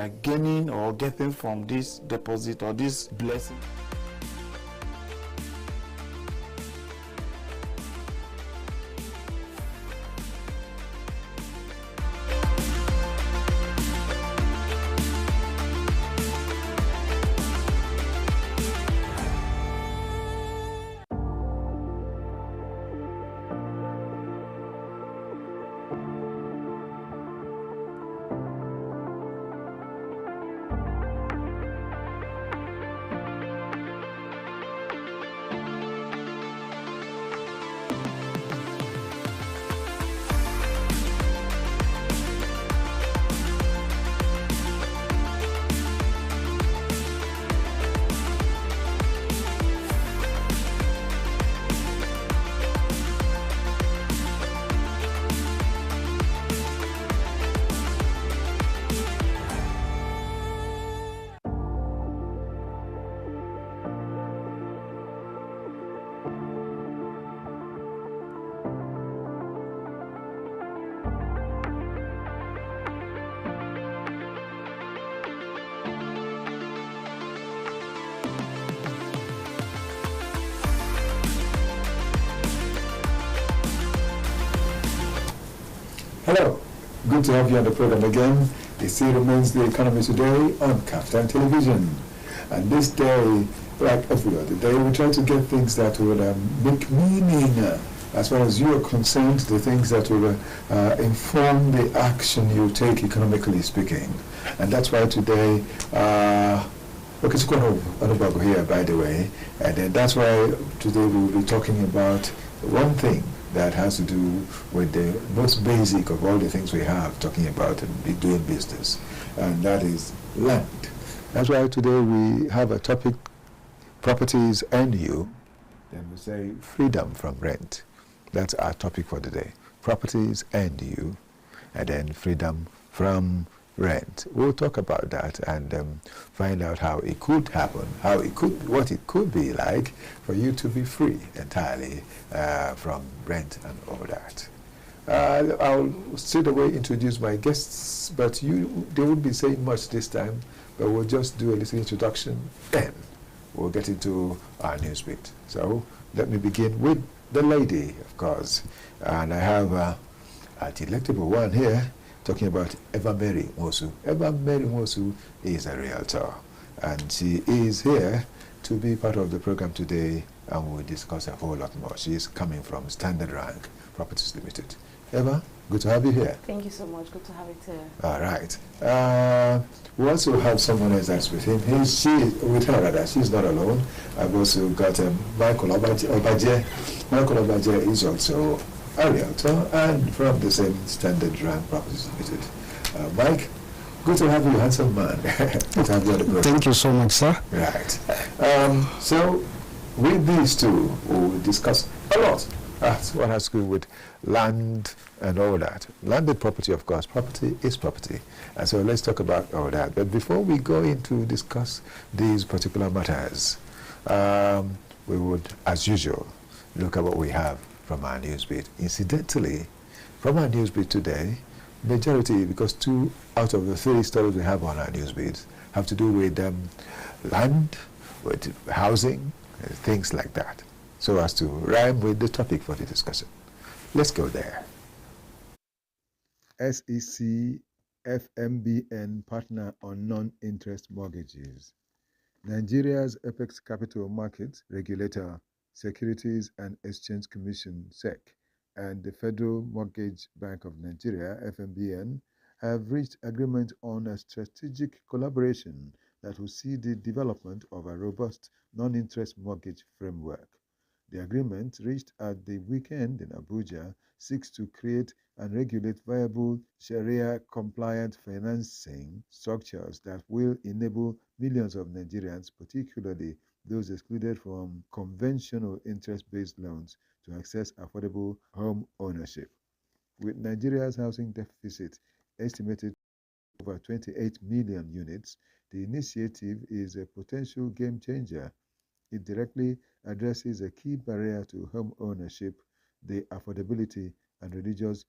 are gaining or getting from this deposit or this blessing. Hello, good to have you on the program again. It still remains the economy today on KAFTAN Television. And this day, like every other day, we try to get things that will make meaning as far as you are concerned, the things that will inform the action you take economically speaking. And that's why today, okay, it's going to here, by the way, and then that's why today we will be talking about one thing that has to do with the most basic of all the things we have talking about and doing business, and that is land. That's why today we have a topic, properties and you, then we say freedom from rent. That's our topic for today, properties and you, and then freedom from rent. We'll talk about that and find out how it could happen, what it could be like for you to be free entirely from rent and all that. I'll straight away introduce my guests, but they won't be saying much this time, but we'll just do a little introduction, then we'll get into our news bit. So let me begin with the lady, of course, and I have a delectable one here, talking about Eva Mary Mosu. Eva Mary Mosu is a realtor, and she is here to be part of the program today, and we'll discuss a whole lot more. She is coming from Standard Rank Properties Limited. Eva, good to have you here. Thank you so much. Good to have you here. All right. We also have someone else that's with him. With her rather. She's not alone. I've also got Michael Obaje. Michael Obaje is also a realtor and from the same Standard Rank Properties Limited. Mike, good to have you, handsome man. Good to have you on the program. Thank you so much, sir. Right. So, with these two, we'll discuss a lot. That's what has to do with land and all that. Landed property, of course. Property is property. And so let's talk about all that. But before we go into discuss these particular matters, we would, as usual, look at what we have from our newsbeat. Incidentally, from our newsbeat today, majority, because 2 out of the 3 stories we have on our newsbeat have to do with land, with housing, things like that, so as to rhyme with the topic for the discussion. Let's go there. SEC FMBN partner on non-interest mortgages. Nigeria's apex capital markets regulator, Securities and Exchange Commission (SEC), and the Federal Mortgage Bank of Nigeria (FMBN) have reached agreement on a strategic collaboration that will see the development of a robust non-interest mortgage framework. The agreement, reached at the weekend in Abuja, seeks to create and regulate viable Sharia-compliant financing structures that will enable millions of Nigerians, particularly those excluded from conventional interest-based loans, to access affordable home ownership. With Nigeria's housing deficit estimated at over 28 million units, the initiative is a potential game changer. It directly addresses a key barrier to home ownership, the affordability and religious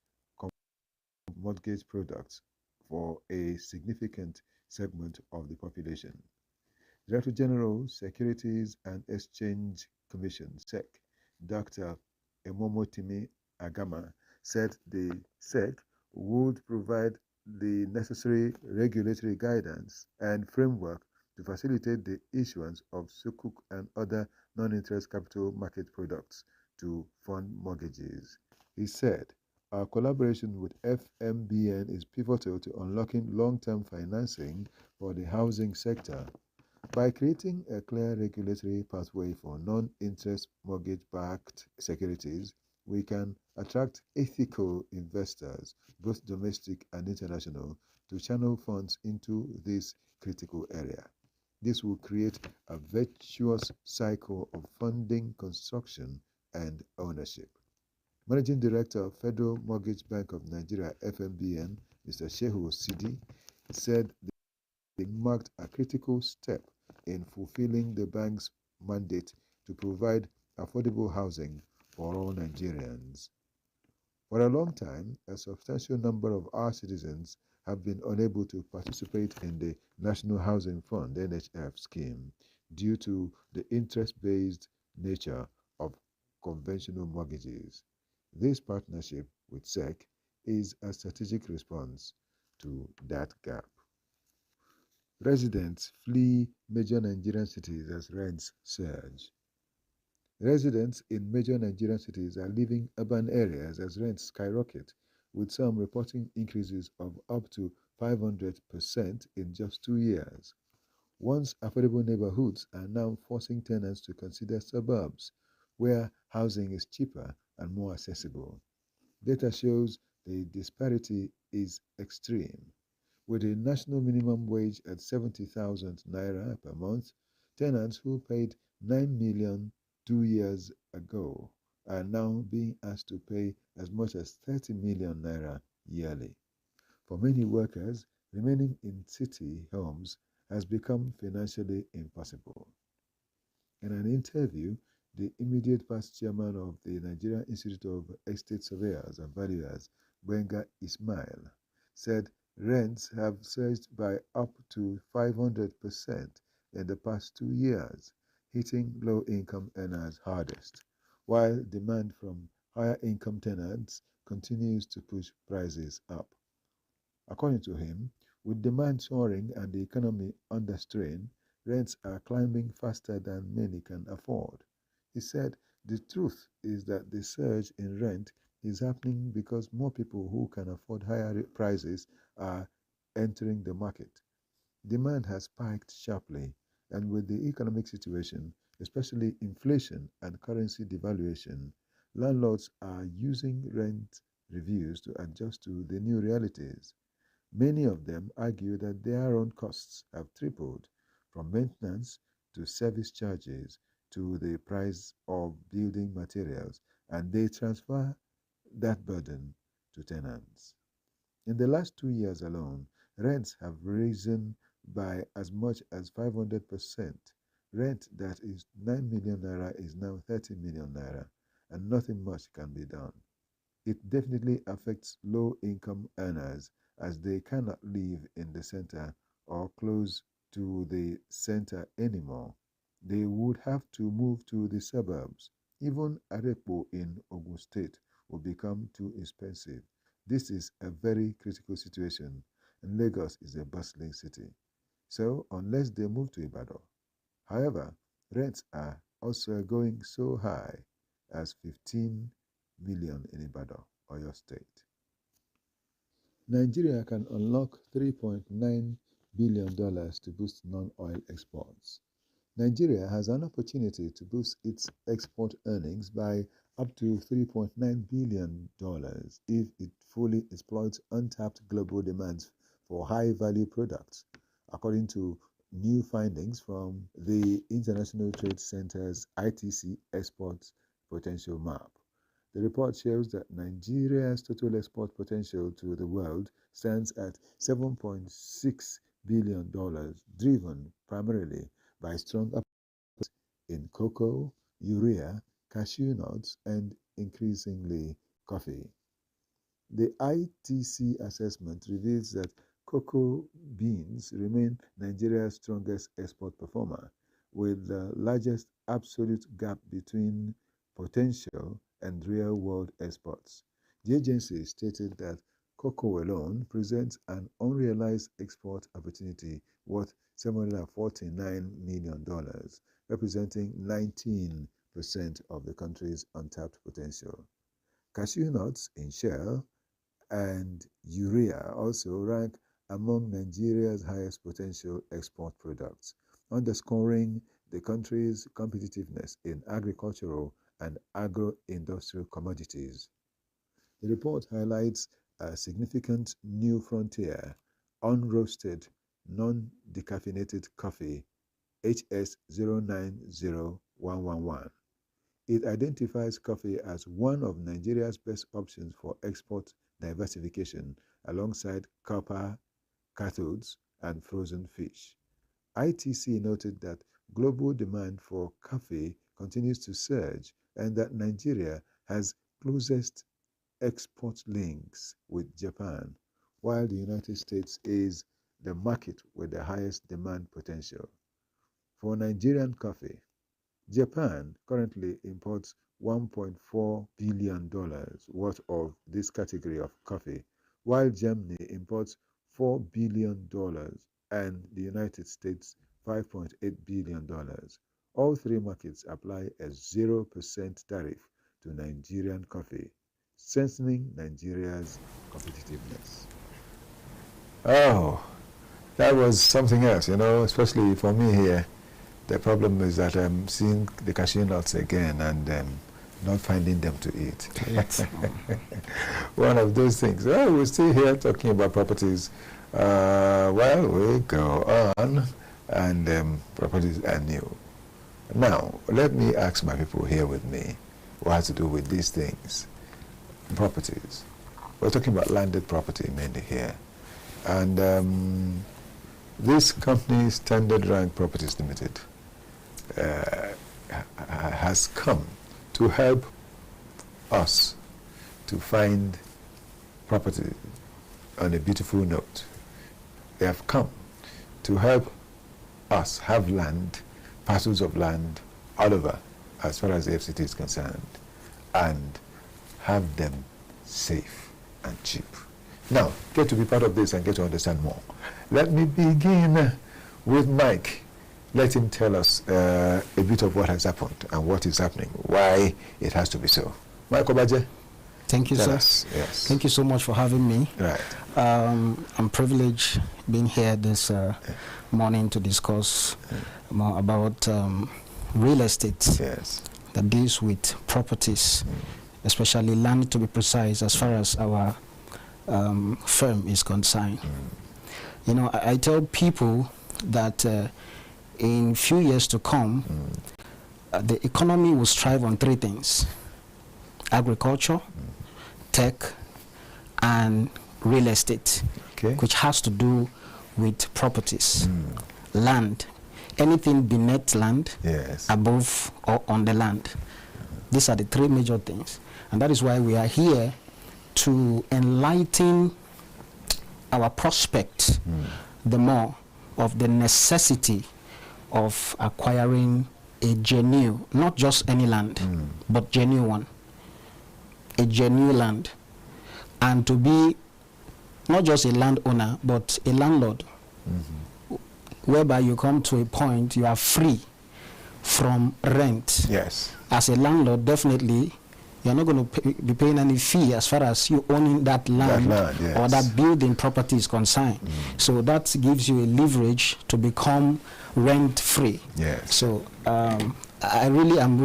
mortgage products. for a significant segment of the population. Director General, Securities and Exchange Commission, SEC, Dr. Emomotimi Agama, said the SEC would provide the necessary regulatory guidance and framework to facilitate the issuance of sukuk and other non-interest capital market products to fund mortgages. He said, "Our collaboration with FMBN is pivotal to unlocking long-term financing for the housing sector. By creating a clear regulatory pathway for non-interest mortgage-backed securities, we can attract ethical investors, both domestic and international, to channel funds into this critical area. This will create a virtuous cycle of funding, construction, and ownership." Managing Director of Federal Mortgage Bank of Nigeria, FMBN, Mr. Shehu Sidi, said they marked a critical step in fulfilling the bank's mandate to provide affordable housing for all Nigerians. For a long time, a substantial number of our citizens have been unable to participate in the National Housing Fund (NHF) scheme due to the interest-based nature of conventional mortgages. This partnership with SEC is a strategic response to that gap. Residents flee major Nigerian cities as rents surge. Residents in major Nigerian cities are leaving urban areas as rents skyrocket, with some reporting increases of up to 500% in just 2 years. Once affordable neighborhoods are now forcing tenants to consider suburbs, where housing is cheaper and more accessible. Data shows the disparity is extreme. With the national minimum wage at 70,000 naira per month, tenants who paid 9 million 2 years ago are now being asked to pay as much as 30 million naira yearly. For many workers, remaining in city homes has become financially impossible. In an interview, the immediate past chairman of the Nigerian Institute of Estate Surveyors and Valuers, Benga Ismail, said rents have surged by up to 500% in the past 2 years, hitting low-income earners hardest, while demand from higher-income tenants continues to push prices up. According to him, with demand soaring and the economy under strain, rents are climbing faster than many can afford. He said the truth is that the surge in rent is happening because more people who can afford higher prices are entering the market. Demand has spiked sharply, and with the economic situation, especially inflation and currency devaluation, landlords are using rent reviews to adjust to the new realities. Many of them argue that their own costs have tripled, from maintenance to service charges to the price of building materials, and they transfer that burden to tenants. In the last 2 years alone, rents have risen by as much as 500%. Rent that is 9 million naira is now 30 million naira, and nothing much can be done. It definitely affects low-income earners as they cannot live in the center or close to the center anymore. They would have to move to the suburbs. Even Arepo in Ogun State will become too expensive. This is a very critical situation, and Lagos is a bustling city. So, unless they move to Ibadan. However, rents are also going so high as 15 million in Ibadan, Oyo State. Nigeria can unlock $3.9 billion to boost non-oil exports. Nigeria has an opportunity to boost its export earnings by up to $3.9 billion if it fully exploits untapped global demands for high-value products, according to new findings from the International Trade Center's ITC Export Potential Map. The report shows that Nigeria's total export potential to the world stands at $7.6 billion, driven primarily by strong upwards in cocoa, urea, cashew nuts, and increasingly coffee. The ITC assessment reveals that cocoa beans remain Nigeria's strongest export performer, with the largest absolute gap between potential and real-world exports. The agency stated that cocoa alone presents an unrealized export opportunity worth $749 million, representing 19% of the country's untapped potential. Cashew nuts in shell and urea also rank among Nigeria's highest potential export products, underscoring the country's competitiveness in agricultural and agro-industrial commodities. The report highlights a significant new frontier, unroasted, non-decaffeinated coffee, HS090111. It identifies coffee as one of Nigeria's best options for export diversification, alongside copper, cathodes, and frozen fish. ITC noted that global demand for coffee continues to surge and that Nigeria has closest export links with Japan, while the United States is the market with the highest demand potential. For Nigerian coffee, Japan currently imports $1.4 billion worth of this category of coffee, while Germany imports $4 billion and the United States $5.8 billion. All three markets apply a 0% tariff to Nigerian coffee, strengthening Nigeria's competitiveness. Oh, that was something else, especially for me here. The problem is that I'm seeing the cashew nuts again and not finding them to eat. One of those things. Oh, we're still here talking about properties. Well, we go on, and properties are new. Now, let me ask my people here with me what has to do with these things. Properties. We're talking about landed property mainly here. And this company, Standard Rank Properties Limited, has come to help us to find property on a beautiful note. They have come to help us have land, parcels of land all over as far as the FCT is concerned, and have them safe and cheap. Now, get to be part of this and get to understand more. Let me begin with Mike. Let him tell us a bit of what has happened and what is happening, why it has to be so. Mike Obaje. Thank you, sir. Yes. Thank you so much for having me. Right. I'm privileged being here this morning to discuss more about real estate that deals with properties, especially land, to be precise, as far as our firm is concerned. I tell people that in few years to come, the economy will strive on three things: agriculture, tech, and real estate, which has to do with properties, land, anything beneath land, above or on the land. These are the three major things. And that is why we are here to enlighten our prospects the more of the necessity of acquiring a genuine, not just any land, but genuine one, a genuine land, and to be not just a landowner, but a landlord, whereby you come to a point you are free from rent. Yes. As a landlord, definitely, you're not going to be paying any fee as far as you owning that land, or that building property is concerned. So that gives you a leverage to become rent-free. Yes. So I'm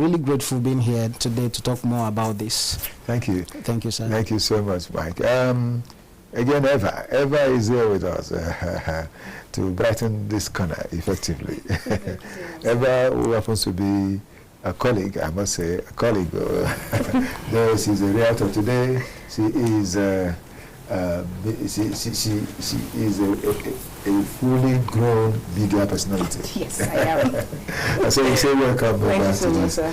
really grateful being here today to talk more about this. Thank you. Thank you, sir. Thank you so much, Mike. Again, Eva is here with us to brighten this corner effectively. Eva, who happens to be a colleague, I must say, a colleague. Though she's a realtor today, she is a fully grown media personality. Yes, I am. So we say welcome back so much, sir.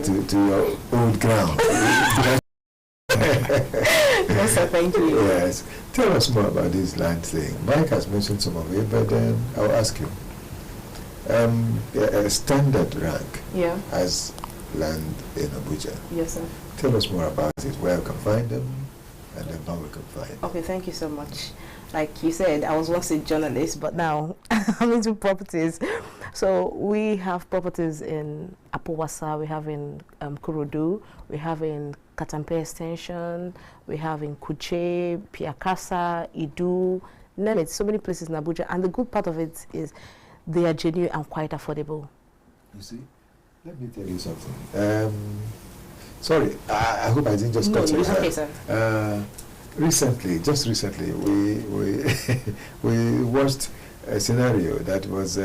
to your old ground. Yes, sir, thank you. Yes. Tell us more about this land thing. Mike has mentioned some of it, but I'll ask you. A standard rank as land in Abuja. Yes, sir. Tell us more about it, where we can find them, and then how we can find them. Okay, thank you so much. Like you said, I was once a journalist, but now I'm into properties. So we have properties in Apowasa, we have in Kurudu, we have in Katampe Extension, we have in Kuche, Piakasa, Idu, name it, so many places in Abuja. And the good part of it is they are genuine and quite affordable. You see, let me tell you something. Sorry, I hope I didn't just cut you. No, it's okay, sir. Just recently, we we watched a scenario that was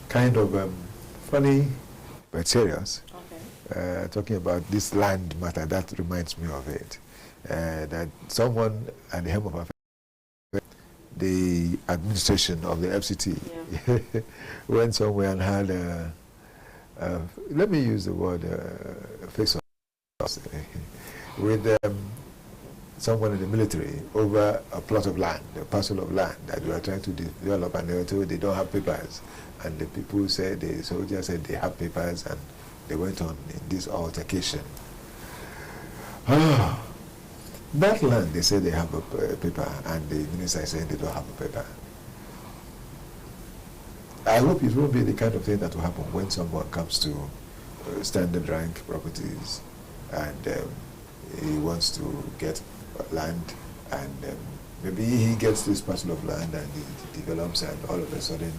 kind of funny but serious. Okay. Talking about this land matter, that reminds me of it. That someone at the helm of the administration of the FCT went somewhere and had let me use the word face-off with someone in the military over a plot of land, a parcel of land that we are trying to develop, and they were told they don't have papers. And the people said, the soldiers said they have papers, and they went on in this altercation. That land, they say they have a paper, and the minister is saying they don't have a paper. I hope it won't be the kind of thing that will happen when someone comes to standard rank properties and he wants to get land, and maybe he gets this parcel of land and he develops, and all of a sudden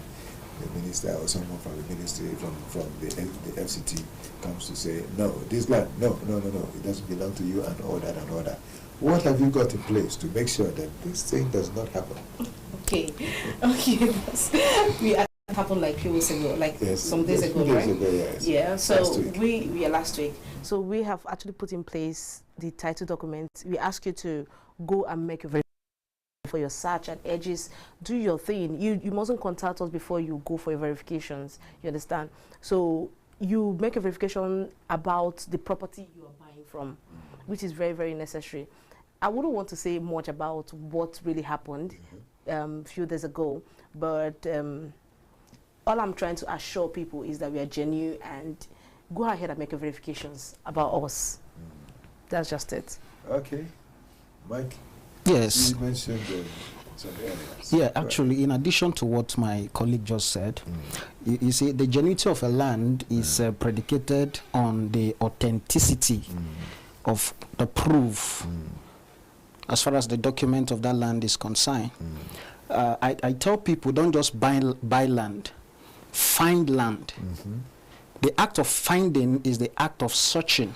the minister or someone from the ministry, from the FCT comes to say, no, this land, no, it doesn't belong to you, and all that and all that. What have you got in place to make sure that this thing does not happen? Okay, happened like few weeks ago, like some days ago, right? Yeah, so last week. So we have actually put in place the title document. We ask you to go and make a verification for your search and edges. Do your thing. You mustn't contact us before you go for your verifications. You understand? So you make a verification about the property you are buying from, which is very, very necessary. I wouldn't want to say much about what really happened a few days ago, but all I'm trying to assure people is that we are genuine, and go ahead and make your verifications about us. That's just it. Okay. Mike? Yes. You mentioned some areas. Yeah, actually, in addition to what my colleague just said, you see, the genuinity of a land is predicated on the authenticity of the proof as far as the document of that land is concerned. I tell people, don't just buy land. Find land. The act of finding is the act of searching.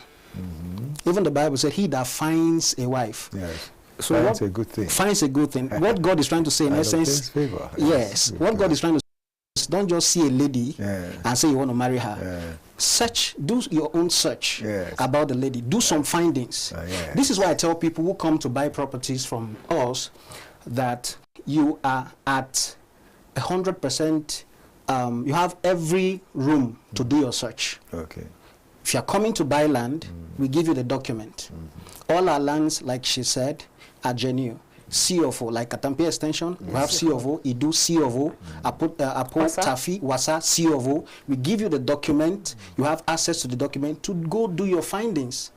Even the Bible said, he that finds a wife. Yes. So finds a good thing. Finds a good thing. What God is trying to say in essence, yes, what God is trying to say is, don't just see a lady and say you want to marry her. Search, do your own search about the lady. Do some findings. This is why I tell people who come to buy properties from us that you are at 100%. You have every room to do your search. Okay. If you're coming to buy land, we give you the document. All our lands, like she said, are genuine. C of O, like Katampe Extension, we have C of O, Idu C of O, Apo Tafi, Wasa C of O. We give you the document, you have access to the document to go do your findings.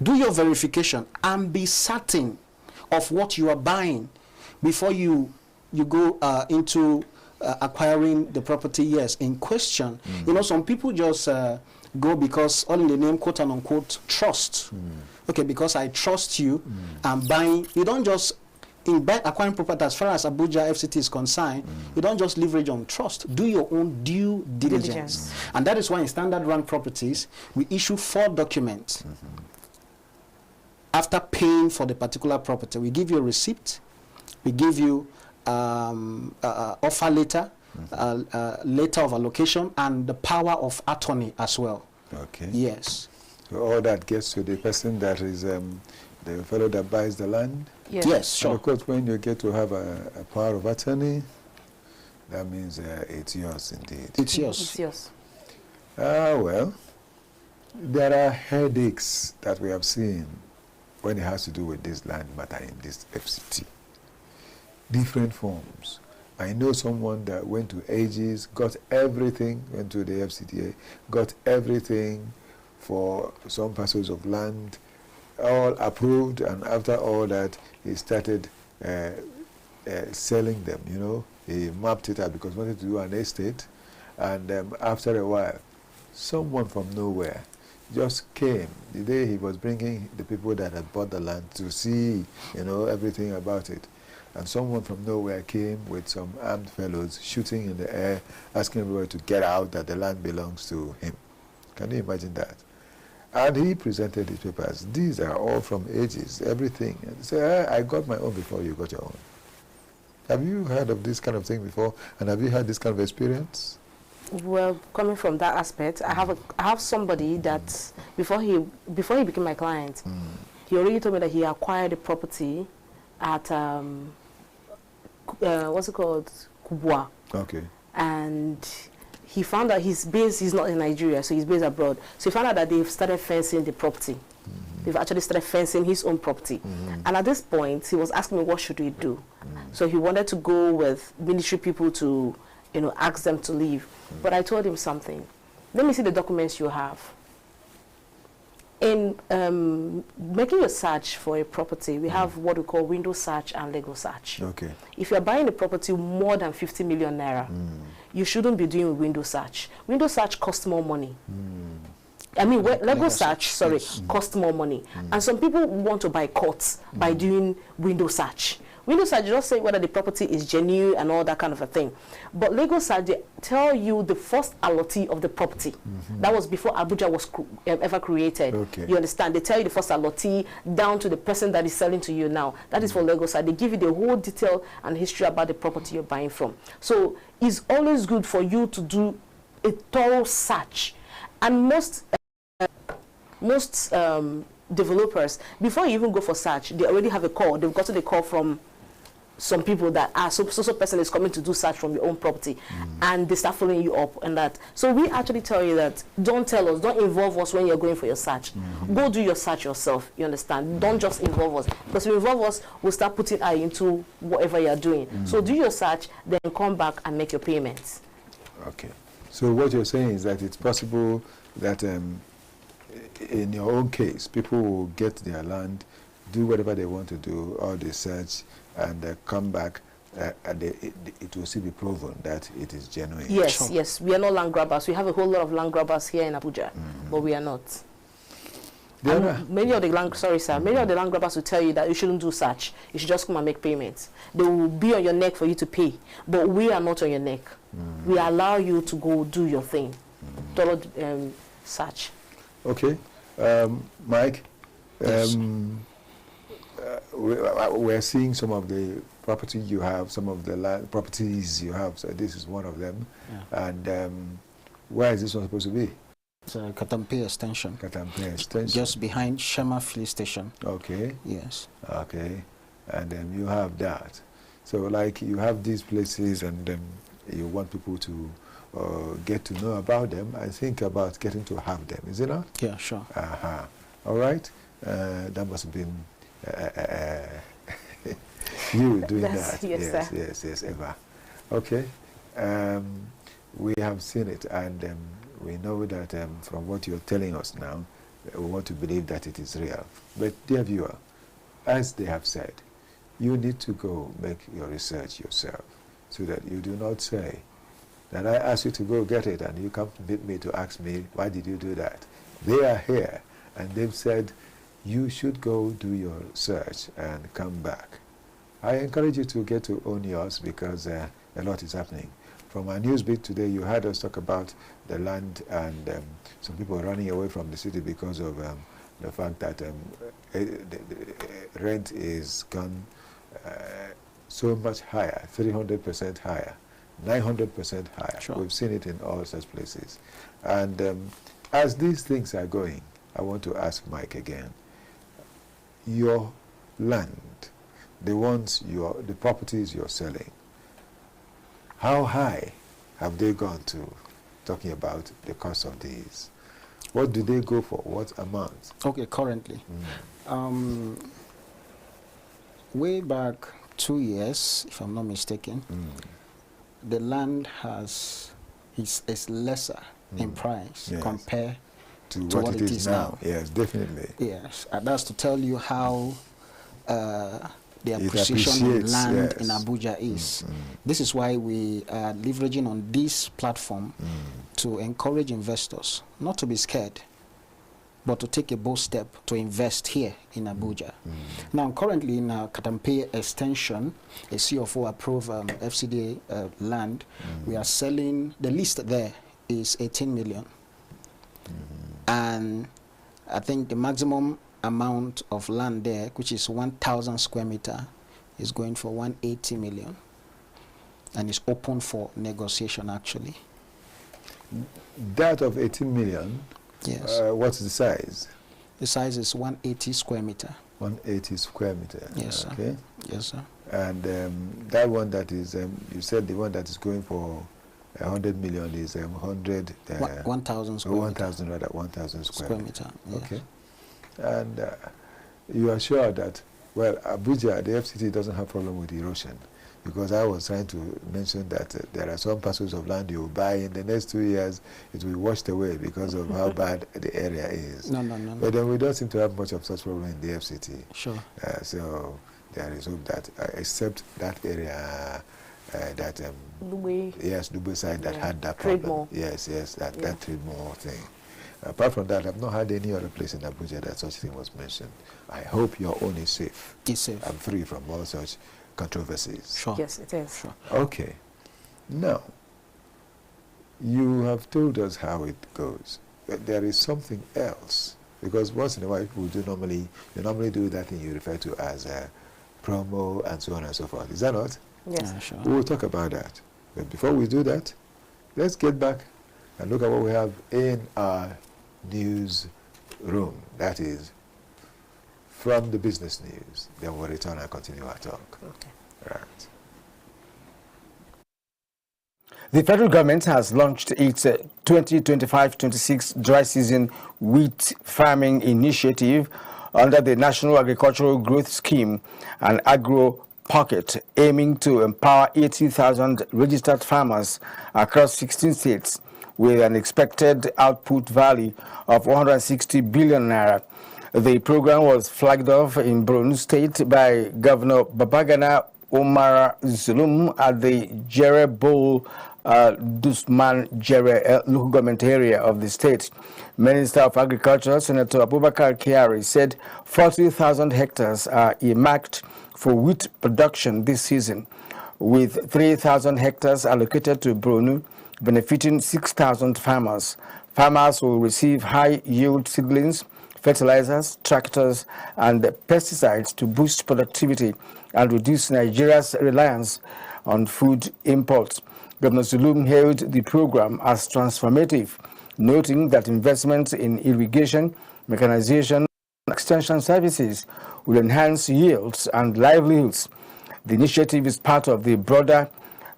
Do your verification and be certain of what you are buying before you go into acquiring the property, in question. You know, some people just go because all in the name, quote and unquote, trust. Okay, because I trust you, I'm buying. You don't just, in acquiring property, as far as Abuja FCT is concerned, you don't just leverage on trust. Do your own due diligence. And that is why in standard rank properties, we issue 4 documents. After paying for the particular property, we give you a receipt, we give you offer letter, letter of allocation, and the power of attorney as well. Okay. Yes. So all that gets to the person that is the fellow that buys the land? Yes, sure. And of course, when you get to have a power of attorney, that means it's yours indeed. It's yours. It's yours. Well, there are headaches that we have seen when it has to do with this land matter in this FCT. Different forms. I know someone that went to AGs, got everything, went to the FCTA, got everything for some parcels of land, all approved, and after all that, he started selling them, you know. He mapped it out because he wanted to do an estate, and after a while, someone from nowhere just came the day he was bringing the people that had bought the land to see, you know, everything about it. And someone from nowhere came with some armed fellows shooting in the air, asking everybody to get out, that the land belongs to him. Can you imagine that? And he presented his papers. These are all from ages, everything. And he said, I got my own before you got your own. Have you heard of this kind of thing before? And have you had this kind of experience? Well, coming from that aspect, I have somebody that before he became my client, he already told me that he acquired a property at what's it called, Kubwa. Okay. And he found out he's not in Nigeria, so he's based abroad. So he found out that they've started fencing the property. They've actually started fencing his own property. And at this point, he was asking me, what should we do? So he wanted to go with military people to, you know, ask them to leave. But I told him something. Let me see the documents you have. In making a search for a property, we have what we call window search and legal search. Okay. If you're buying a property more than 50 million naira, you shouldn't be doing window search. Window search costs more money. I mean, legal search, sorry, costs more money. And some people want to buy courts by doing window search. Window search, you just say whether the property is genuine and all that kind of a thing. But legal search, they tell you the first allotee of the property. That was before Abuja was ever created. Okay. You understand? They tell you the first allotee down to the person that is selling to you now. That is for legal search. They give you the whole detail and history about the property you're buying from. So it's always good for you to do a thorough search. And most developers, before you even go for search, they already have a call. They've gotten a call from some people that so person is coming to do search from your own property, and they start following you up and that. So we actually tell you that don't tell us, don't involve us when you're going for your search. Go do your search yourself, you understand? Don't just involve us, because if you involve us, we'll start putting eye into whatever you're doing. So do your search, then come back and make your payments. Okay. So what you're saying is that it's possible that in your own case, people will get their land, do whatever they want to do, all the search, and come back, and it will still be proven that it is genuine. Yes, yes. We are not land grabbers. We have a whole lot of land grabbers here in Abuja, but we are not. Many of the land, many of the land grabbers will tell you that you shouldn't do search. You should just come and make payments. They will be on your neck for you to pay, but we are not on your neck. We allow you to go do your thing. Search. Okay. Mike, we're seeing some of the property you have, some of the properties you have. So this is one of them. Yeah. And where is this one supposed to be? It's a Katampe extension. Katampe extension. Just behind Shema Filling Station. Okay. Yes. Okay. And then you have that. So like you have these places, and you want people to get to know about them and think about getting to have them, is it not? Yeah, sure. All right. That must have been you doing that. Yes, Eva. Okay. We have seen it, and we know that from what you're telling us now, we want to believe that it is real. But dear viewer, as they have said, you need to go make your research yourself, so that you do not say that I asked you to go get it and you come to meet me to ask me, why did you do that? They are here, and they've said you should go do your search and come back. I encourage you to get to own yours, because a lot is happening. From our news beat today, you heard us talk about the land and some people running away from the city because of the fact that the rent is gone so much higher, 300% higher, 900% higher. Sure. We've seen it in all such places. And as these things are going, I want to ask Mike again, your land, the properties you're selling, how high have they gone to, talking about the cost of these? What do they go for? What amount? Okay, currently. Way back 2 years, if I'm not mistaken, the land is lesser in price compared to what it is now. Yes, definitely. Yes, and that's to tell you how the appreciation of land in Abuja is. This is why we are leveraging on this platform to encourage investors not to be scared, but to take a bold step to invest here in Abuja. Now, currently in Katampe extension, a CFO approved FCDA land, we are selling, the list there is 18 million. And I think the maximum amount of land there, which is 1,000 square meter, is going for 180 million. And it's open for negotiation, actually. That of 18 million? Yes. What's the size? The size is 180 square meter. 180 square meter. Yes, okay. Sir. Yes, sir. And that one that is, you said the one that is going for 100 million is 100. 1,000 square meter. 1,000 rather, 1,000 square meter. Yes. Okay. And you are sure that, well, Abuja, the FCT doesn't have problem with erosion. Because I was trying to mention that there are some parcels of land you will buy in the next 2 years, it will be washed away because of how bad the area is. No. But then we don't seem to have much of such problem in the FCT. Sure. So there is hope that, except that area, that Dubai side that had that problem. Yes, that Trademore thing. Apart from that, I've not had any other place in Abuja that such thing was mentioned. I hope your own is safe. It's safe. I'm free from all such controversies. Sure. Yes, it is. Sure. Okay. Now, you have told us how it goes. But there is something else. Because once in a while, people do normally do that thing you refer to as a promo and so on and so forth. Is that not? Yes. Sure. We will talk about that. But before we do that, let's get back and look at what we have in our news room. That is from the business news. Then we'll return and continue our talk. Okay. Right. The federal government has launched its 2025-26 dry season wheat farming initiative under the National Agricultural Growth Scheme and Agro Pocket, aiming to empower 80,000 registered farmers across 16 states with an expected output value of 160 billion naira. The program was flagged off in Borno State by Governor Babagana Umar Zulum at the Jere Bowl Dusman Jere local government area of the state. Minister of Agriculture, Senator Abubakar Kyari, said 40,000 hectares are earmarked for wheat production this season, with 3,000 hectares allocated to Borno, benefiting 6,000 farmers. Farmers will receive high-yield seedlings, fertilizers, tractors, and pesticides to boost productivity and reduce Nigeria's reliance on food imports. Governor Zulum hailed the program as transformative, noting that investments in irrigation, mechanization, and extension services will enhance yields and livelihoods. The initiative is part of the broader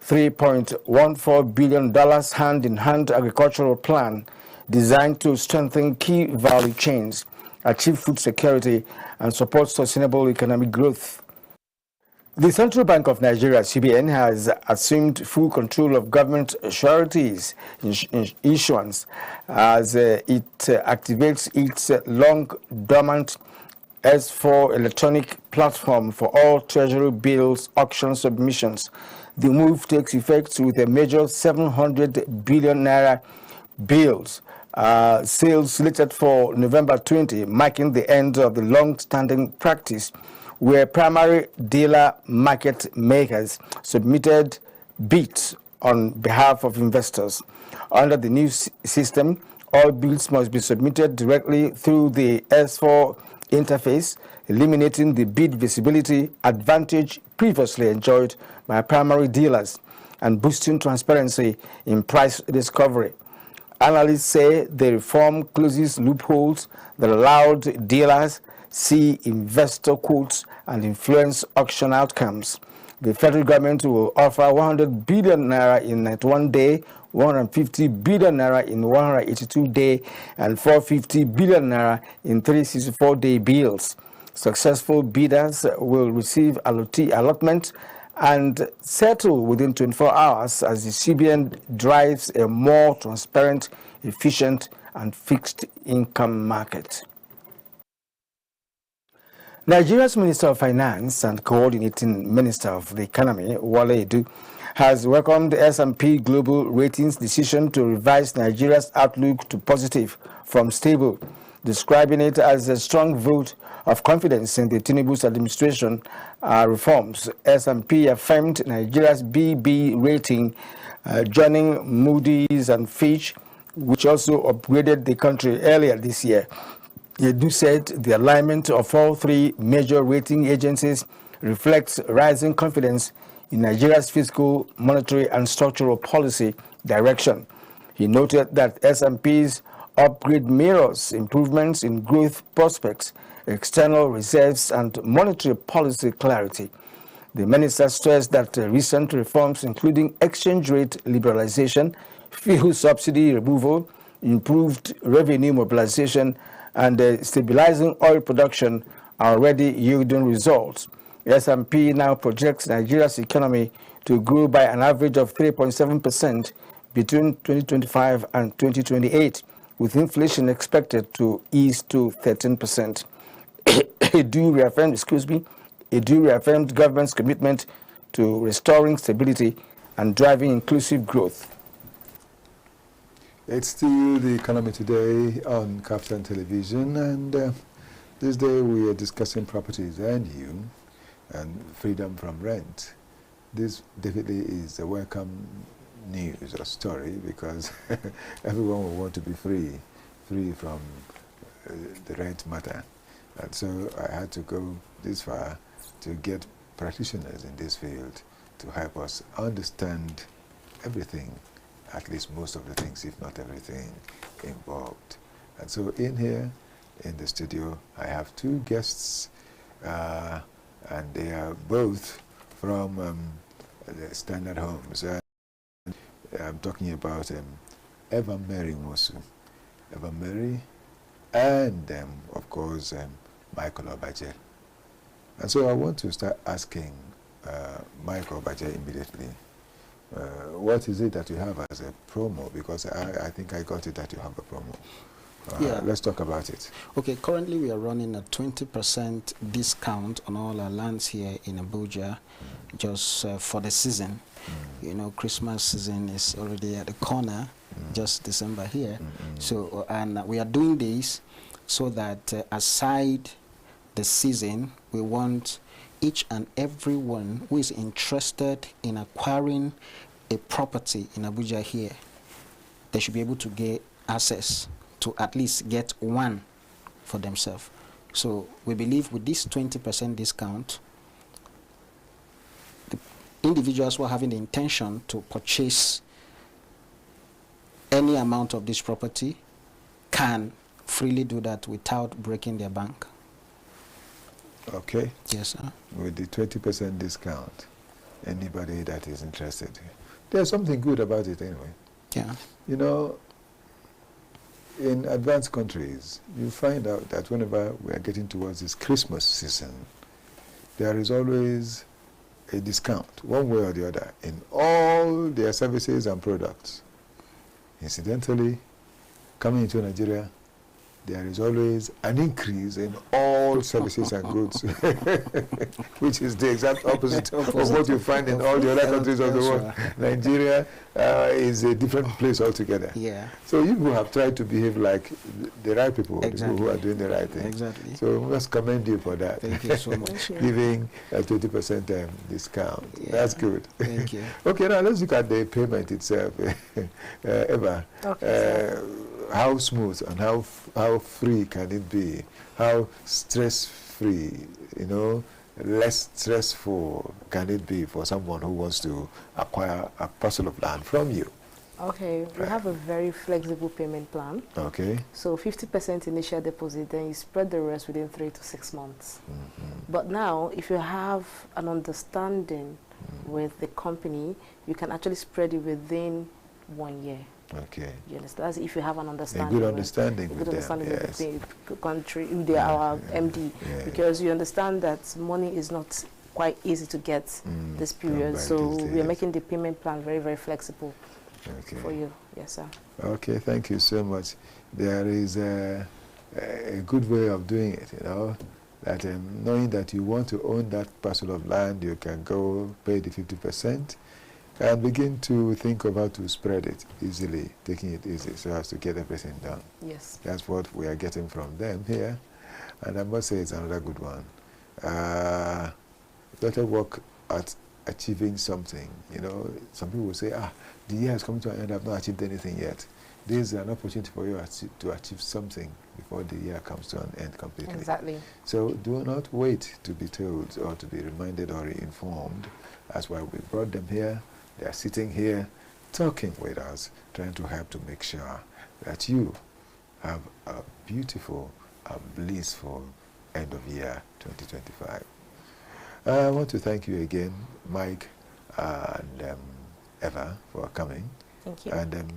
$3.14 billion hand-in-hand agricultural plan designed to strengthen key value chains, achieve food security, and support sustainable economic growth. The Central Bank of Nigeria, CBN, has assumed full control of government sureties issuance as it activates its long-dormant S4 electronic platform for all Treasury bills auction submissions. The move takes effect with a major 700 billion naira bills sales slated for November 20, marking the end of the long-standing practice where primary dealer market makers submitted bids on behalf of investors. Under the new system, all bills must be submitted directly through the S4 interface, eliminating the bid visibility advantage previously enjoyed by primary dealers and boosting transparency in price discovery. Analysts say the reform closes loopholes that allowed dealers see investor quotes and influence auction outcomes. The federal government will offer 100 billion naira in 91 day, 150 billion naira in 182 day, and 450 billion naira in 364 day bills. Successful bidders will receive allotment and settle within 24 hours as the CBN drives a more transparent, efficient, and fixed income market. Nigeria's Minister of Finance and Coordinating Minister of the Economy, Wale Edu, has welcomed S&P Global Ratings' decision to revise Nigeria's outlook to positive from stable, describing it as a strong vote of confidence in the Tinubu's administration reforms. S&P affirmed Nigeria's BB rating, joining Moody's and Fitch, which also upgraded the country earlier this year. Edu said the alignment of all three major rating agencies reflects rising confidence in Nigeria's fiscal, monetary, and structural policy direction. He noted that S&P's upgrade mirrors improvements in growth prospects, external reserves, and monetary policy clarity. The minister stressed that recent reforms, including exchange rate liberalization, fuel subsidy removal, improved revenue mobilization, and stabilizing oil production, are already yielding results. S&P now projects Nigeria's economy to grow by an average of 3.7% between 2025 and 2028, with inflation expected to ease to 13%. Edu reaffirmed government's commitment to restoring stability and driving inclusive growth. It's still the economy today on KAFTAN Television, and this day we are discussing properties and you and freedom from rent. This definitely is a welcome news or story, because everyone will want to be free from the rent matter. And so I had to go this far to get practitioners in this field to help us understand everything, at least most of the things, if not everything, involved. And so in here, in the studio, I have two guests, and they are both from the Standard Homes. I'm talking about Eva Mary Mosu, Eva Mary, and of course Michael Obaje. And so I want to start asking Michael Obaje immediately, what is it that you have as a promo? Because I think I got it that you have a promo. Yeah. Let's talk about it. Okay, currently we are running a 20% discount on all our lands here in Abuja, just for the season. You know, Christmas season is already at the corner, just December here. So, and we are doing this so that aside the season, we want each and everyone who is interested in acquiring a property in Abuja here, they should be able to get access to at least get one for themselves. So we believe with this 20% discount, the individuals who are having the intention to purchase any amount of this property can freely do that without breaking their bank. Okay. Yes, sir. With the 20% discount, anybody that is interested, there's something good about it anyway. Yeah. You know, in advanced countries, you find out that whenever we are getting towards this Christmas season, there is always a discount, one way or the other, in all their services and products. Incidentally, coming into Nigeria, there is always an increase in all services and goods, which is the exact opposite of what you find in all the other countries of the world. Nigeria is a different place altogether. Yeah. So you have tried to behave like the right people, exactly. the people who are doing the right thing. Exactly. So we must commend you for that. Thank you so much. Giving a 20% discount. Yeah. That's good. Thank you. Okay, now let's look at the payment itself. Eva, okay, how smooth and how free can it be? How stress-free, you know, less stressful can it be for someone who wants to acquire a parcel of land from you? Okay, we have a very flexible payment plan. Okay. So 50% initial deposit, then you spread the rest within 3 to 6 months. But now, if you have an understanding with the company, you can actually spread it within 1 year. Okay. You understand? That's if you have an understanding. A good understanding with them, with the country, with our MD, because you understand that money is not quite easy to get this period. So we are making the payment plan very, very flexible for you. Yes, sir. Okay, thank you so much. There is a good way of doing it, you know, that knowing that you want to own that parcel of land, you can go pay the 50%. And begin to think of how to spread it easily, taking it easy so as to get everything done. Yes. That's what we are getting from them here. And I must say it's another good one. Better work at achieving something. You know, some people will say, the year has come to an end, I've not achieved anything yet. This is an opportunity for you to achieve something before the year comes to an end completely. Exactly. So do not wait to be told or to be reminded or informed. That's why we brought them here. They are sitting here talking with us, trying to help to make sure that you have a beautiful, blissful end of year 2025. I want to thank you again, Mike and Eva, for coming. Thank you. And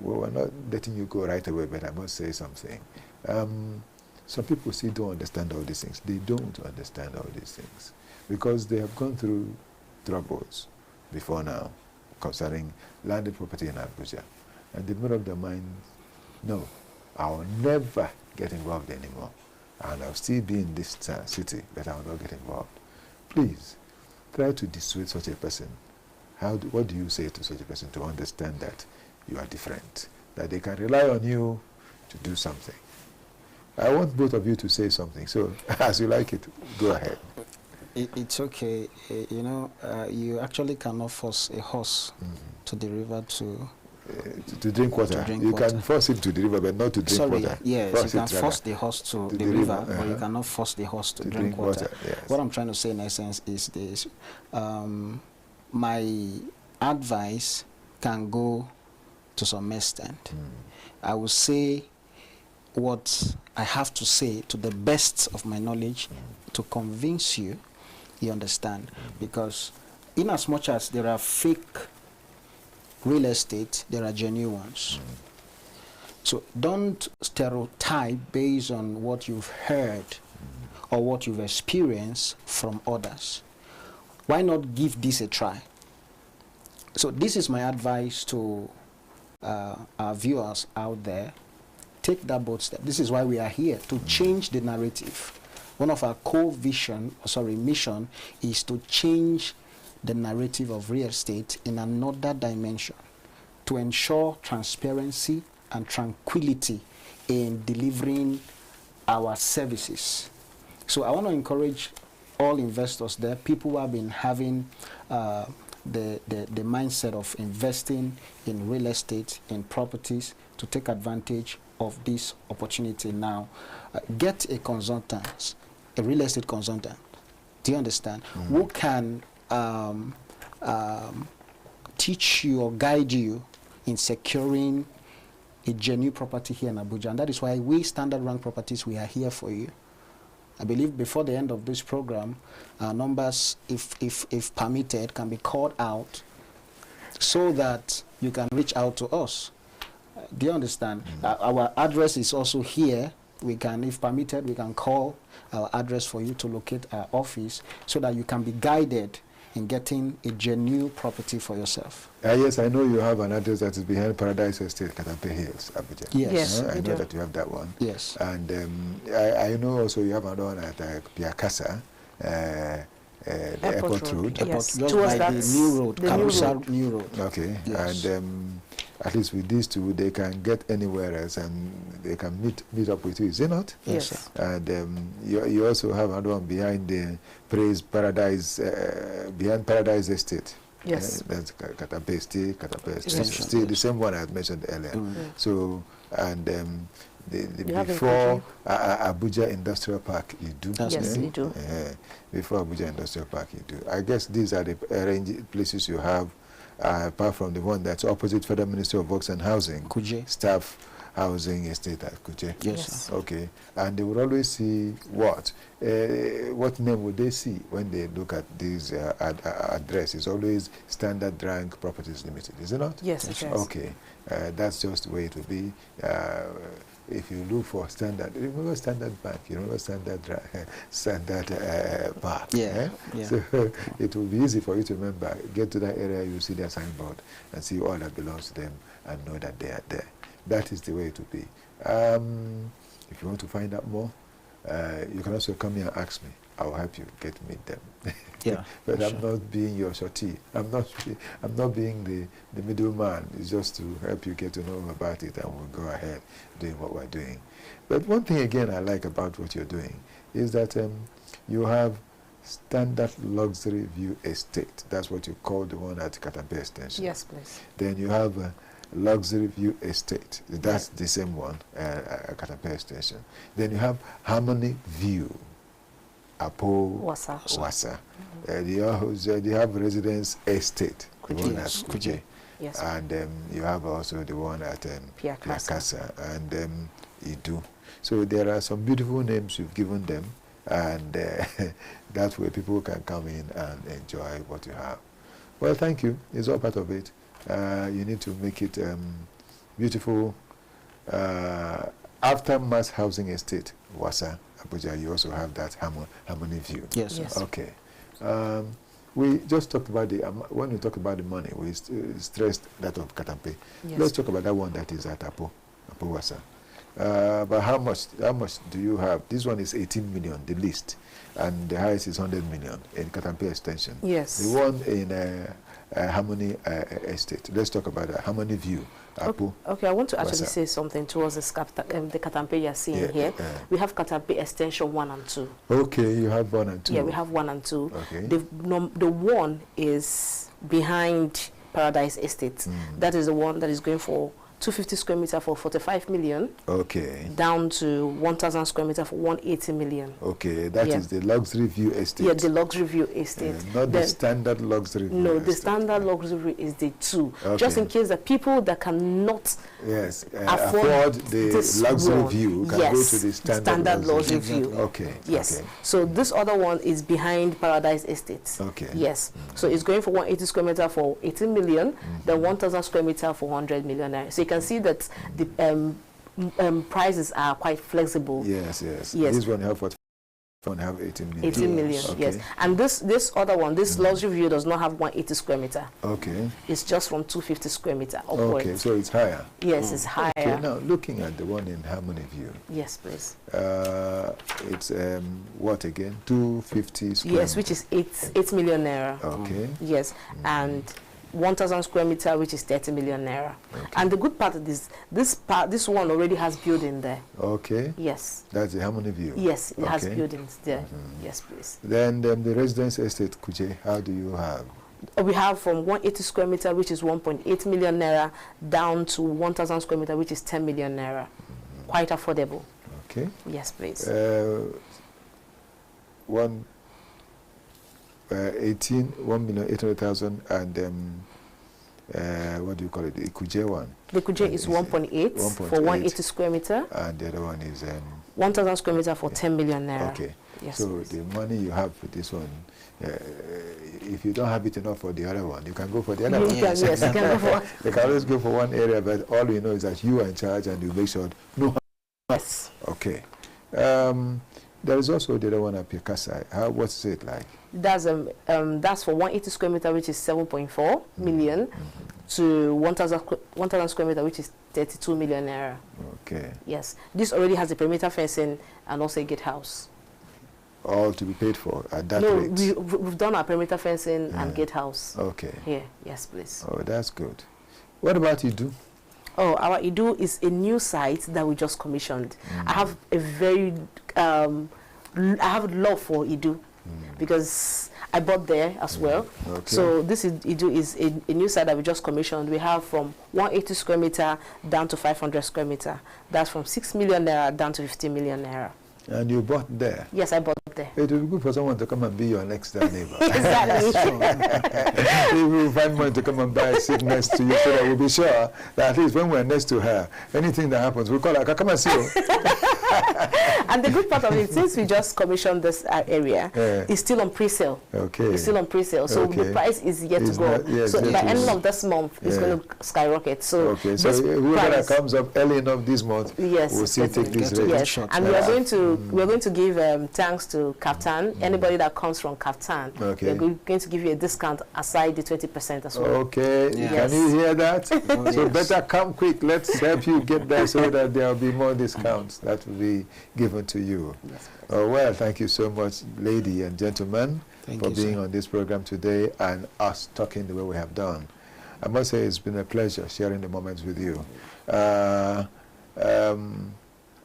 we were not letting you go right away, but I must say something. Some people still don't understand all these things. They don't understand all these things because they have gone through troubles before now concerning landed property in Abuja. And they made up their mind, no, I'll never get involved anymore. And I'll still be in this city, but I will not get involved. Please, try to dissuade such a person. What do you say to such a person to understand that you are different, that they can rely on you to do something? I want both of you to say something, so as you like it, go ahead. It's okay. You know, you actually cannot force a horse to the river to drink water. You can force him to the river, but not to drink water. Yes, you can force the horse to the river, but you cannot force the horse to drink water. Yes. What I'm trying to say in essence is this. My advice can go to some extent. I will say what I have to say to the best of my knowledge to convince you. You understand? Because in as much as there are fake real estate, there are genuine ones. So don't stereotype based on what you've heard or what you've experienced from others. Why not give this a try? So this is my advice to our viewers out there. Take that bold step. This is why we are here, to change the narrative. One of our core mission is to change the narrative of real estate in another dimension, to ensure transparency and tranquility in delivering our services. So I want to encourage all investors there, people who have been having the mindset of investing in real estate, in properties, to take advantage of this opportunity now. Get a consultant, a real estate consultant, do you understand, who can teach you or guide you in securing a genuine property here in Abuja. And that is why we, Standard Rank Properties, we are here for you. I believe before the end of this program, our numbers, if permitted, can be called out so that you can reach out to us. Do you understand? Our address is also here. We can, if permitted, we can call our address for you to locate our office so that you can be guided in getting a genuine property for yourself. Yes, I know you have an address that is behind Paradise Estate, Katape Hills, Abuja. Yes, I know that you have that one. Yes. And I know also you have another one at Piakasa, the Airport Road. Yes. Just by the new road, Kabusa New Road. Okay, yes. And at least with these two, they can get anywhere else and they can meet up with you, is it not? Yes, sir. And you also have another one behind the Paradise, behind Paradise Estate. Yes. That's Katape, still the same one I had mentioned earlier. So, and before Abuja Industrial Park, you do. Yes, you do. Before Abuja Industrial Park, you do. I guess these are the places you have, apart from the one that's opposite Federal Ministry of Works and Housing. Kuje. Staff housing estate at Kuje? Yes. Okay. And they would always see what? What name would they see when they look at this address? It's always Standard Rank Properties Limited, is it not? Yes, it is. Okay. That's just the way it will be. If you look for Standard, remember Standard Bank, you remember Standard Park. Yeah. So it will be easy for you to remember. Get to that area, you see their signboard and see all that belongs to them and know that they are there. That is the way it will be. If you want to find out more, you can also come here and ask me. I'll help you meet them. Yeah, but I'm not being your shorty. I'm not being the middleman. It's just to help you get to know about it, and we'll go ahead doing what we're doing. But one thing again I like about what you're doing is that you have Standard Luxury View Estate. That's what you call the one at Katampe Extension. Yes, please. Then you have Luxury View Estate. That's the same one at Katampe Extension. Then you have Harmony View. Apo Wasa. They have Residence Estate, the one at Kuje. Yes. And you have also the one at Piakasa and Idu. So there are some beautiful names you've given them, and that way people can come in and enjoy what you have. Well, thank you. It's all part of it. You need to make it beautiful. After Mass Housing Estate, Wasa, Abuja, you also have that Harmony View. Yes. Yes. Okay. We just talked about when we talk about the money, we stressed that of Katampe. Yes. Let's talk about that one that is at Apo Wasa. But how much do you have? This one is 18 million, the least, and the highest is 100 million in Katampe Extension. Yes. The one in Harmony Estate. Let's talk about that. Harmony View. Okay, I want to actually say something towards the Katampe you're seeing here. We have Katampe Extension 1 and 2. Okay, you have 1 and 2. Yeah, we have 1 and 2. Okay. The one is behind Paradise Estate. That is the one that is going for 250 square meter for 45 million. Okay. Down to 1,000 square meter for 180 million. Okay, that is the Luxury View Estate. Yeah, the Luxury View Estate. Not the Standard Luxury View No, Estate. the Standard Luxury is the 2. Okay. Just in case the people that cannot afford the Luxury View can go to the Standard Luxury View. Okay. Yes. Okay. So this other one is behind Paradise Estate. Okay. Yes. So it's going for 180 square meter for 18 million, then 1,000 square meter for 100 million. So you can see that the prices are quite flexible. Yes. This one have 18 million. 18 million, okay. Yes. And this other one, this Luxury View does not have 180 square meter. Okay. It's just from 250 square meter upwards. Okay, so it's higher. Yes, it's higher. Okay, now looking at the one in Harmony View. Yes, please. It's what again? 250 square Yes, meter. which is 8 million naira. Okay. Yes, and 1,000 square meter, which is 30 million naira. Okay. And the good part of this one already has building there. Okay. Yes. That's the Harmony View. Yes, it has buildings there. Yes, please. Then the Residence Estate Kuje, how do you have? We have from 180 square meter, which is 1.8 million naira, down to 1,000 square meter, which is 10 million naira. Quite affordable. Okay. Yes, please. 1,800,000 and what do you call it? The Kuje one. The Kuje is 1.8 for 180 square meter. And the other one is 1,000 square meter for 10 million naira. Okay. Yes, so please. the money you have for this one, if you don't have it enough for the other one, you can go for the other one. Yes, you can go for. You can always go for one area, but all you know is that you are in charge and you make sure no. Yes. Okay. There is also the other one at Piakasa. What's it like? That's for 180 square meter, which is 7.4 million, to 1,000 square meter, which is 32 million naira. Okay. Yes. This already has a perimeter fencing and also a gate house. All to be paid for at that no, rate? we've done our perimeter fencing and gate house. Okay. Here. Yes, please. Oh, that's good. What about Idu? Oh, our Idu is a new site that we just commissioned. I have a very, I have love for Idu because I bought there as well. Okay. So this Idu is a new site that we just commissioned. We have from 180 square meter down to 500 square meter. That's from 6 million naira down to 15 million naira. And you bought there? Yes, I bought there. It would be good for someone to come and be your next door neighbor. Exactly. If we find money to come and buy a seat next to you, so that we'll be sure that at least when we're next to her, anything that happens, we'll call her, come and see you. And the good part of it, since we just commissioned this area, it's still on pre-sale. Okay. It's still on pre-sale. So the price is yet to go. Yes, so by end of this month, it's going to skyrocket. So okay. So whoever that comes up early enough this month, we'll see take this rate. Yes. And we are going to give thanks to KAFTAN. Anybody that comes from KAFTAN, we're going to give you a discount aside the 20% as well. Okay. Yes. Can you hear that? So better come quick. Let's help you get there so that there will be more discounts that will be given to you. Yes, well, thank you so much, lady and gentlemen, for being on this program today and us talking the way we have done. I must say it's been a pleasure sharing the moments with you. I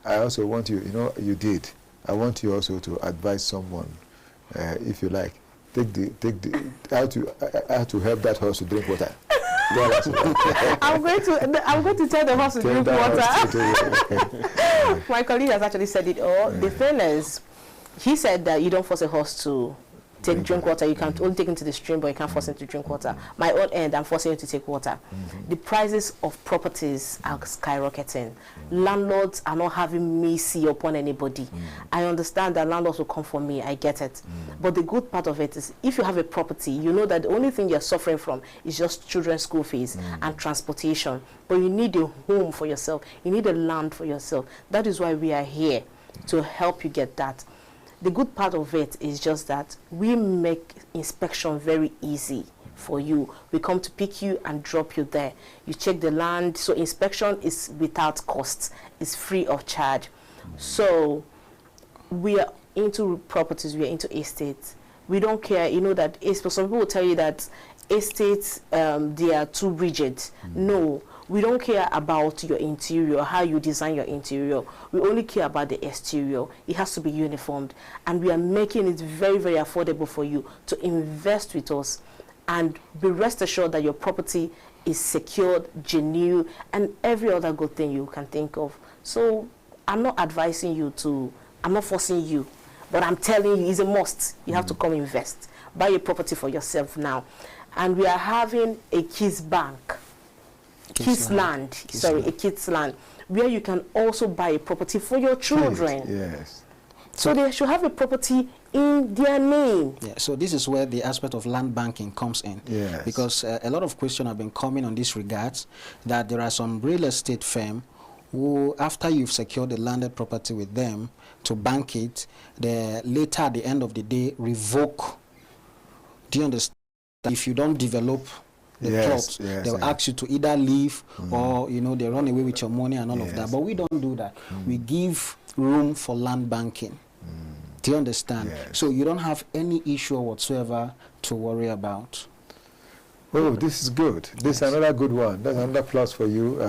also want you, you did. I want you also to advise someone, if you like, how to help that horse to drink water. I'm going to tell the horse to drink water. My colleague has actually said it all. The thing is, he said that you don't force a horse to drink water. You can only take him to the stream, but you can't force him to drink water. My own end, I'm forcing him to take water. The prices of properties are skyrocketing. Landlords are not having mercy upon anybody. I understand that landlords will come for me. I get it. But the good part of it is, if you have a property, you know that the only thing you're suffering from is just children's school fees and transportation. But you need a home for yourself. You need a land for yourself. That is why we are here, to help you get that. The good part of it is just that we make inspection very easy for you. We come to pick you and drop you there. You check the land. So inspection is without cost. It's free of charge. So we are into properties. We are into estates. We don't care. You know that some people will tell you that estates, they are too rigid. No. We don't care about your interior, how you design your interior. We only care about the exterior. It has to be uniformed. And we are making it very, very affordable for you to invest with us and be rest assured that your property is secured, genuine, and every other good thing you can think of. So I'm not advising you to, I'm not forcing you, but I'm telling you it's a must. You have to come invest. Buy a property for yourself now. And we are having a kids bank. Kids land, a kids land, where you can also buy a property for your children. Yes. So they should have a property in their name. Yeah, so this is where the aspect of land banking comes in. Yes. Because a lot of questions have been coming on this regards, that there are some real estate firms who, after you've secured the landed property with them to bank it, they later at the end of the day revoke. Do you understand? If you don't develop the plots, they'll ask you to either leave or, they run away with your money and all of that. But we don't do that. We give room for land banking. Do you understand? Yes. So you don't have any issue whatsoever to worry about. Oh, this is good. This is another good one. That's another plus for you,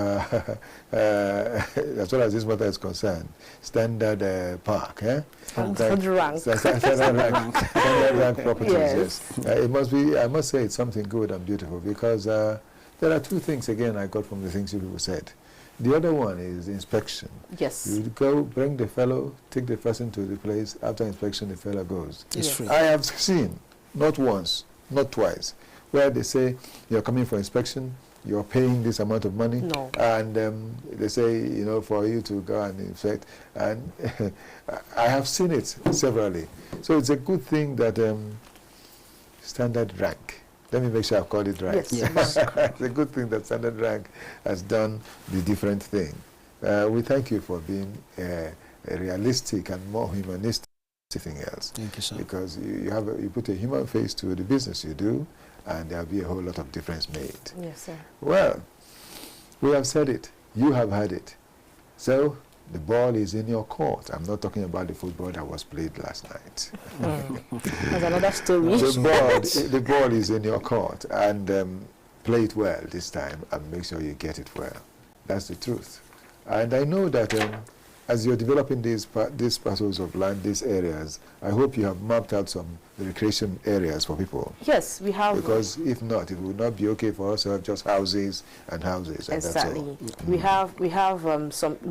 as well as this matter is concerned. Standard Park, eh? Standard rank. Standard rank properties, yes. It must be, I must say it's something good and beautiful, because there are two things, again, I got from the things you people said. The other one is inspection. Yes. You go, bring the fellow, take the person to the place. After inspection, the fellow goes. It's free. I have seen, not once, not twice, where they say you're coming for inspection, you're paying this amount of money, and they say, for you to go and inspect. And I have seen it severally. So it's a good thing that Standard Rank, let me make sure I've called it right. Yes. It's a good thing that Standard Rank has done the different thing. We thank you for being a realistic and more humanistic thing else. Thank you, sir. Because you put a human face to the business you do, and there'll be a whole lot of difference made. Yes, sir. Well, we have said it. You have had it. So the ball is in your court. I'm not talking about the football that was played last night. That's another story. The ball is in your court, and play it well this time and make sure you get it well. That's the truth. And I know that as you're developing these parcels of land, these areas, I hope you have mapped out some recreation areas for people. Yes, we have. Because if not, it would not be okay for us to have just houses and houses. And exactly. That's all. We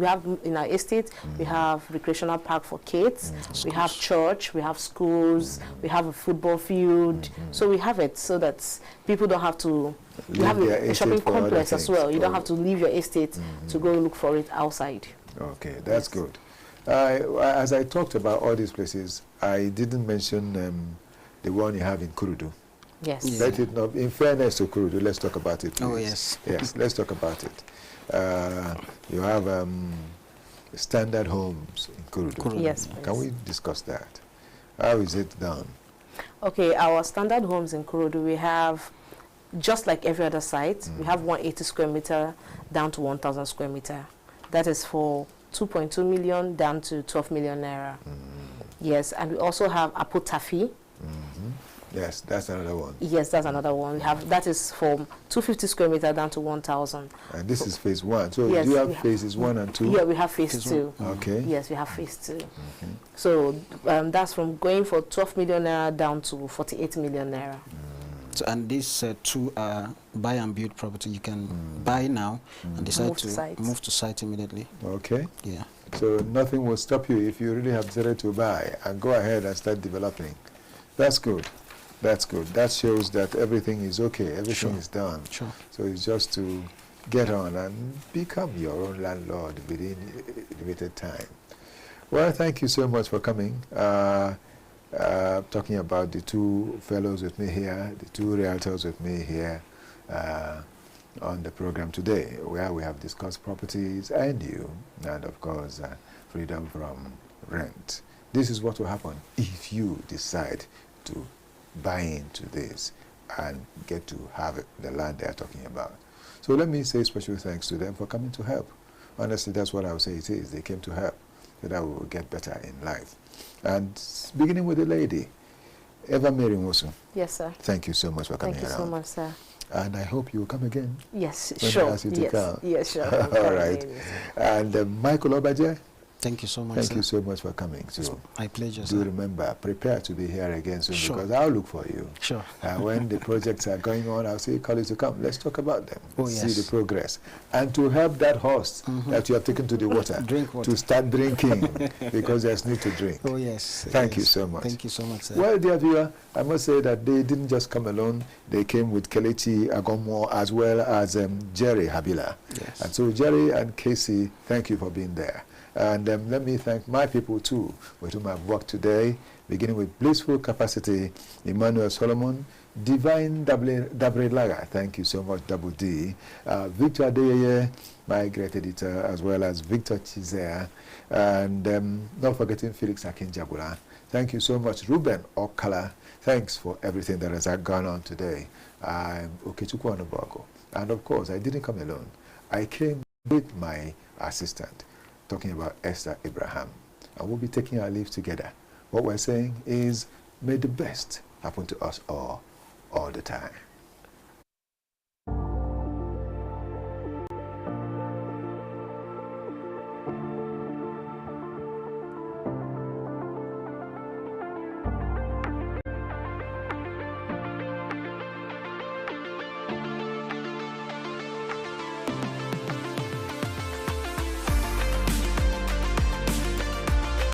have in our estate. We have recreational park for kids. We have church. We have schools. We have a football field. So we have it so that people don't have to. We have a shopping complex as well. You don't have to leave your estate to go look for it outside. Okay, that's good. As I talked about all these places, I didn't mention the one you have in Kurudu. Yes. Yeah. Let it not, in fairness to Kurudu, let's talk about it, please. Oh, yes. Yes, let's talk about it. You have standard homes in Kurudu. Yes, please. Can we discuss that? How is it done? Okay, our standard homes in Kurudu, we have, just like every other site, we have 180 square meter down to 1,000 square meter. That is for 2.2 million down to 12 million naira. Yes, and we also have Apotafi. Yes, that's another one. Yes, that's another one. We have, that is from 250 square meter down to 1,000. And this is phase 1. So yes, do you have phases 1 and 2? Yeah, we have phase 2. Okay. Yes, we have phase 2. So that's from going for 12 million naira down to 48 million naira. So, and these two are buy and build property. You can buy now and decide to move to site immediately. Okay. Yeah. So nothing will stop you if you really have decided to buy and go ahead and start developing. That's good. That's good. That shows that everything is okay. Everything is done. Sure. So it's just to get on and become your own landlord within a limited time. Well, thank you so much for coming. Talking about the two fellows with me here, the two realtors with me here on the program today, where we have discussed properties and you, and of course, freedom from rent. This is what will happen if you decide to buy into this and get to have the land they're talking about. So let me say special thanks to them for coming to help. Honestly, that's what I would say it is. They came to help so that we will get better in life. And beginning with the lady, Eva Mary Mosu. Yes, sir. Thank you so much for coming around. Thank you so much, sir. And I hope you will come again. Yes, when sure. I ask you to come. Yes, sure. All right. And Michael Obaje. Thank you so much. Thank you so much for coming. So my pleasure. Do remember, prepare to be here again soon, sure. because I'll look for you. Sure. When the projects are going on, I'll say, call you to come. Let's talk about them. Oh, yes. See the progress. And to help that horse that you have taken to the water, drink water, to start drinking, because there's need to drink. Oh, yes. Thank you so much. Thank you so much, sir. Well, dear viewer, I must say that they didn't just come alone. They came with Kelechi Agomo as well as Jerry Habila. Yes. And so Jerry and Casey, thank you for being there. And let me thank my people too, with whom I've worked today, beginning with Blissful Capacity, Emmanuel Solomon, Divine Dabre Laga, thank you so much, Double D, Victor Adeyeye, my great editor, as well as Victor Chizea, and not forgetting Felix Akinjabula. Thank you so much, Ruben Okala. Thanks for everything that has gone on today. I'm Okechukwu Onobogo. And of course, I didn't come alone. I came with my assistant, talking about Esther Abraham. And we'll be taking our leave together. What we're saying is, may the best happen to us all the time.